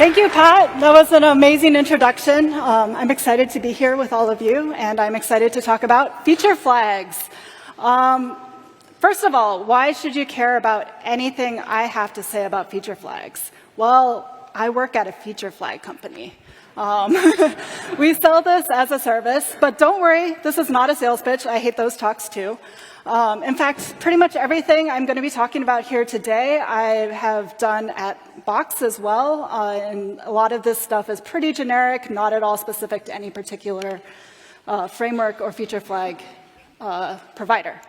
Thank you, Pat. That was an amazing introduction. I'm excited to be here with all of you, and I'm excited to talk about feature flags. First of all, why should you care about anything I have to say about feature flags? Well, I work at a feature flag company. We sell this as a service, but don't worry, this is not a sales pitch. I hate those talks too. In fact, pretty much everything I'm going to be talking about here today, I have done at Box as well, and a lot of this stuff is pretty generic, not at all specific to any particular framework or feature flag provider.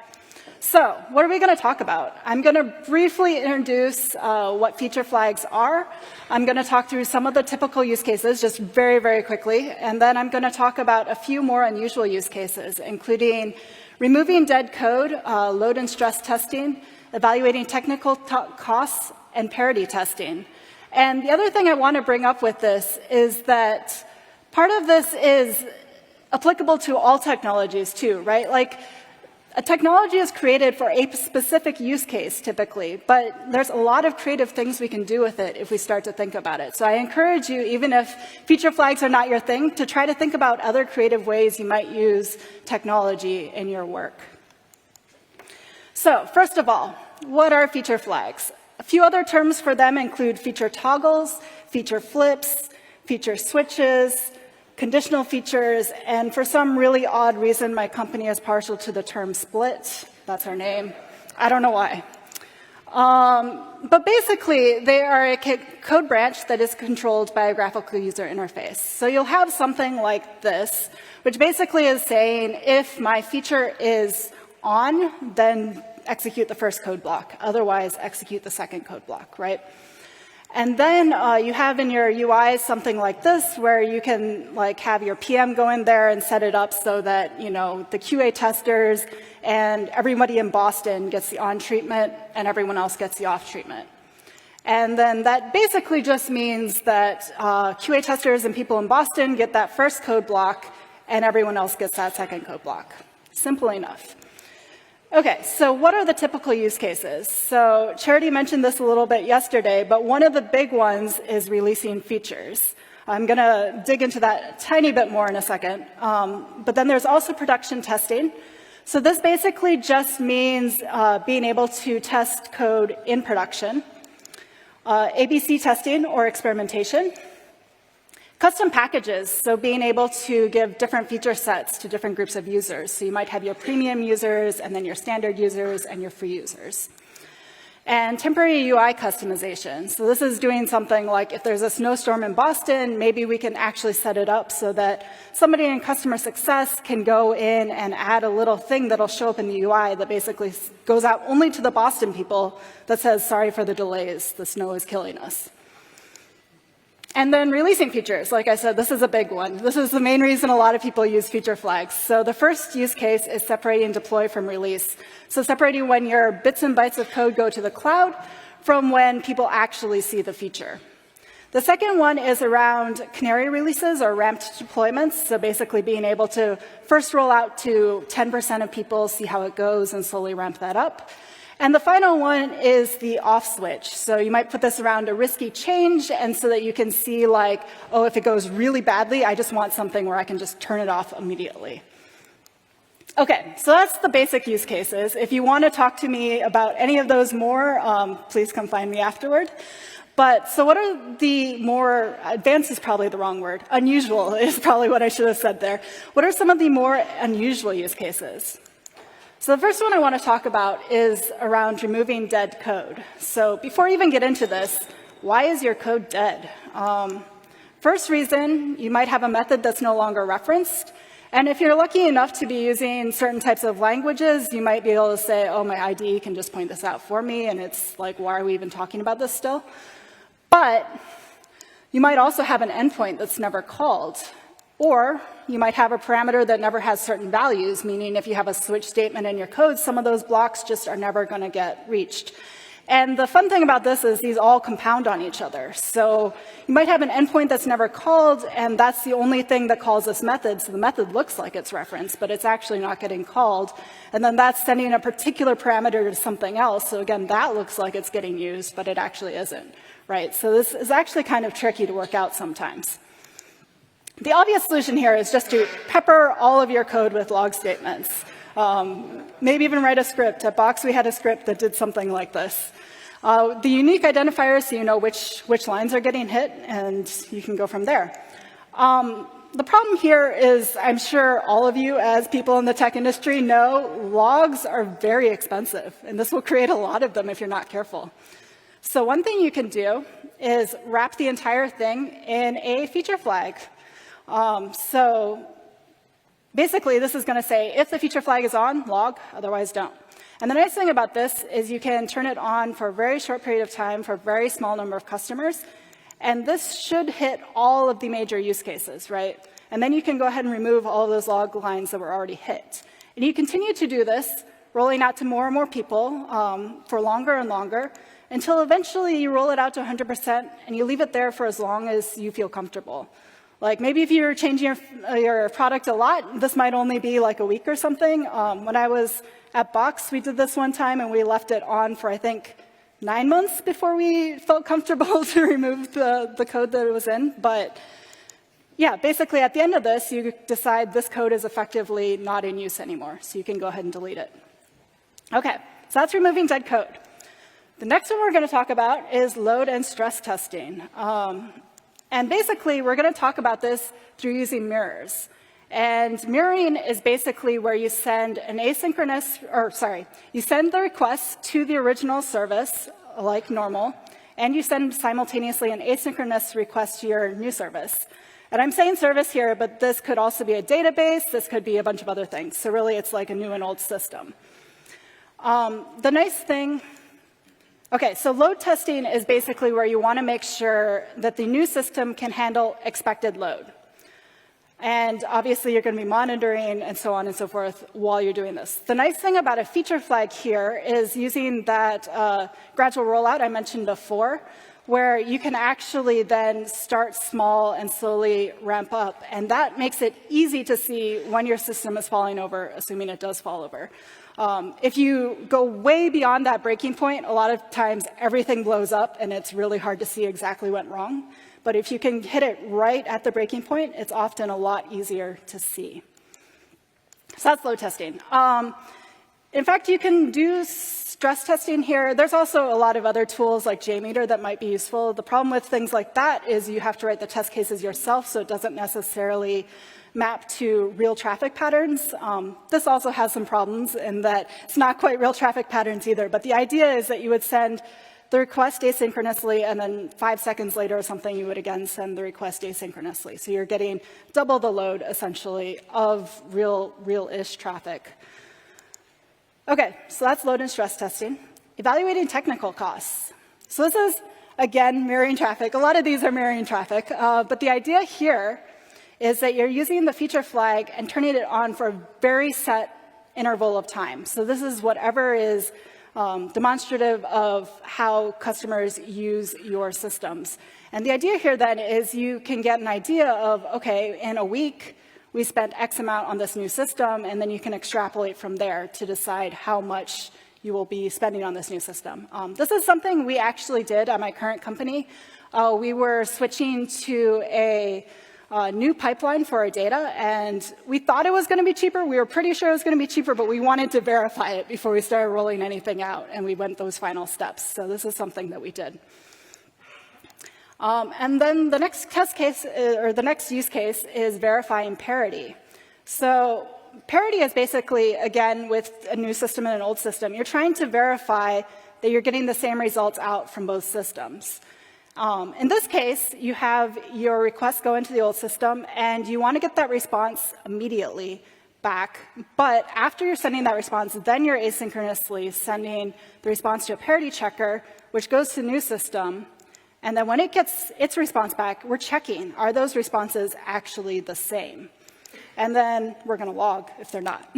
So what are we going to talk about? I'm going to briefly introduce what feature flags are. I'm going to talk through some of the typical use cases just very, very quickly. And then I'm going to talk about a few more unusual use cases, including removing dead code, load and stress testing, evaluating technical costs, and parity testing. And the other thing I want to bring up with this is that part of this is applicable to all technologies too, right? Like, a technology is created for a specific use case, typically, but there's a lot of creative things we can do with it if we start to think about it. So I encourage you, even if feature flags are not your thing, to try to think about other creative ways you might use technology in your work. So first of all, what are feature flags? A few other terms for them include feature toggles, feature flips, feature switches, conditional features, and for some really odd reason, my company is partial to the term split. That's our name. I don't know why. But basically, they are a code branch that is controlled by a graphical user interface. So you'll have something like this, which basically is saying, if my feature is on, then execute the first code block. Otherwise, execute the second code block, right? And then you have in your UI something like this, where you can have your PM go in there and set it up so that the QA testers and everybody in Boston gets the on treatment and everyone else gets the off treatment. And then that basically just means that QA testers and people in Boston get that first code block and everyone else gets that second code block. Simple enough. Okay, so what are the typical use cases? So Charity mentioned this a little bit yesterday, but one of the big ones is releasing features. I'm going to dig into that a tiny bit more in a second. But then there's also production testing. So this basically just means being able to test code in production, ABC testing or experimentation, custom packages, so being able to give different feature sets to different groups of users. So you might have your premium users, and then your standard users, and your free users. And temporary UI customization. So this is doing something like if there's a snowstorm in Boston, maybe we can actually set it up so that somebody in customer success can go in and add a little thing that'll show up in the UI that basically goes out only to the Boston people that says, sorry for the delays, the snow is killing us. And then releasing features. Like I said, this is a big one. This is the main reason a lot of people use feature flags. So the first use case is separating deploy from release. So separating when your bits and bytes of code go to the cloud from when people actually see the feature. The second one is around canary releases or ramped deployments. So basically being able to first roll out to 10% of people, see how it goes, and slowly ramp that up. And the final one is the off switch. So you might put this around a risky change, and so that you can see oh, if it goes really badly, I just want something where I can just turn it off immediately. Okay, so that's the basic use cases. If you want to talk to me about any of those more, please come find me afterward. But so what are the more, advanced is probably the wrong word, unusual is probably what I should have said there. What are some of the more unusual use cases? So the first one I want to talk about is around removing dead code. So before I even get into this, why is your code dead? First reason, you might have a method that's no longer referenced. And if you're lucky enough to be using certain types of languages, you might be able to say, oh, my IDE can just point this out for me. And it's like, why are we even talking about this still? But you might also have an endpoint that's never called. Or you might have a parameter that never has certain values, meaning if you have a switch statement in your code, some of those blocks just are never going to get reached. And the fun thing about this is these all compound on each other. So you might have an endpoint that's never called, and that's the only thing that calls this method. So the method looks like it's referenced, but it's actually not getting called. And then that's sending a particular parameter to something else. So again, that looks like it's getting used, but it actually isn't. right? So this is actually kind of tricky to work out sometimes. The obvious solution here is just to pepper all of your code with log statements. Maybe even write a script. At Box, we had a script that did something like this. The unique identifiers, so you know which lines are getting hit, and you can go from there. The problem here is, I'm sure all of you, as people in the tech industry, know logs are very expensive, and this will create a lot of them if you're not careful. So one thing you can do is wrap the entire thing in a feature flag. So basically, this is going to say, if the feature flag is on, log, otherwise don't. And the nice thing about this is you can turn it on for a very short period of time for a very small number of customers. And this should hit all of the major use cases, right? And then you can go ahead and remove all of those log lines that were already hit. And you continue to do this, rolling out to more and more people for longer and longer, until eventually you roll it out to 100% and you leave it there for as long as you feel comfortable. Like maybe if you're changing your product a lot, this might only be like a week or something. When I was at Box, we did this one time and we left it on for, I think, 9 months before we felt comfortable to remove the code that it was in. But yeah, basically at the end of this, you decide this code is effectively not in use anymore. So you can go ahead and delete it. OK, so that's removing dead code. The next one we're going to talk about is load and stress testing. And basically, we're going to talk about this through using mirrors. And mirroring is basically where you send an asynchronous, you send the request to the original service, like normal, and you send simultaneously an asynchronous request to your new service. And I'm saying service here, but this could also be a database. This could be a bunch of other things. So really, it's like a new and old system. The nice thing, OK, so load testing is basically where you want to make sure that the new system can handle expected load. And obviously, you're going to be monitoring and so on and so forth while you're doing this. The nice thing about a feature flag here is using that gradual rollout I mentioned before, where you can actually then start small and slowly ramp up. And that makes it easy to see when your system is falling over, assuming it does fall over. If you go way beyond that breaking point, a lot of times everything blows up, and it's really hard to see exactly what went wrong. But if you can hit it right at the breaking point, it's often a lot easier to see. So that's load testing. In fact, you can do stress testing here. There's also a lot of other tools like JMeter that might be useful. The problem with things like that is you have to write the test cases yourself, so it doesn't necessarily map to real traffic patterns. This also has some problems in that it's not quite real traffic patterns either. But the idea is that you would send the request asynchronously, and then 5 seconds later or something, you would again send the request asynchronously. So you're getting double the load, essentially, of real-ish traffic. OK, so that's load and stress testing. Evaluating technical costs. So this is, again, mirroring traffic. A lot of these are mirroring traffic. But the idea here is that you're using the feature flag and turning it on for a very set interval of time. So this is whatever is demonstrative of how customers use your systems. And the idea here then is you can get an idea of, OK, in a week, we spent X amount on this new system, and then you can extrapolate from there to decide how much you will be spending on this new system. This is something we actually did at my current company. We were switching to a new pipeline for our data, and we thought it was going to be cheaper. We were pretty sure it was going to be cheaper, but we wanted to verify it before we started rolling anything out, and we went those final steps. So this is something that we did. And then the next test case, or the next use case, is verifying parity. So parity is basically, again, with a new system and an old system, you're trying to verify that you're getting the same results out from both systems. In this case, you have your request go into the old system, and you want to get that response immediately back. But after you're sending that response, then you're asynchronously sending the response to a parity checker, which goes to the new system. And then when it gets its response back, we're checking, are those responses actually the same? And then we're going to log if they're not.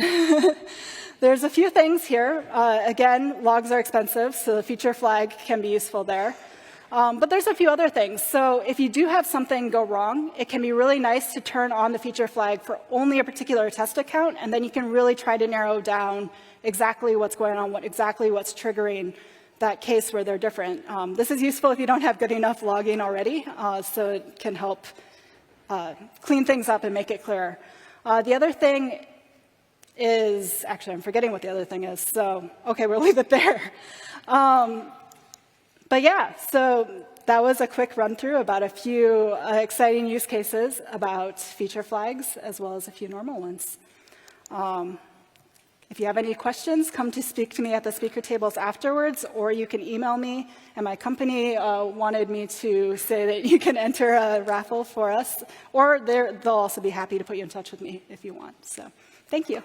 There's a few things here. Again, logs are expensive, so the feature flag can be useful there. But there's a few other things. So if you do have something go wrong, it can be really nice to turn on the feature flag for only a particular test account, and then you can really try to narrow down exactly what's going on, exactly what's triggering that case where they're different. This is useful if you don't have good enough logging already, so it can help clean things up and make it clearer. The other thing is, actually, I'm forgetting what the other thing is, so okay, we'll leave it there. But yeah, so that was a quick run-through about a few exciting use cases about feature flags, as well as a few normal ones. If you have any questions, come to speak to me at the speaker tables afterwards, or you can email me. And my company wanted me to say that you can enter a raffle for us, or they'll also be happy to put you in touch with me if you want. So thank you.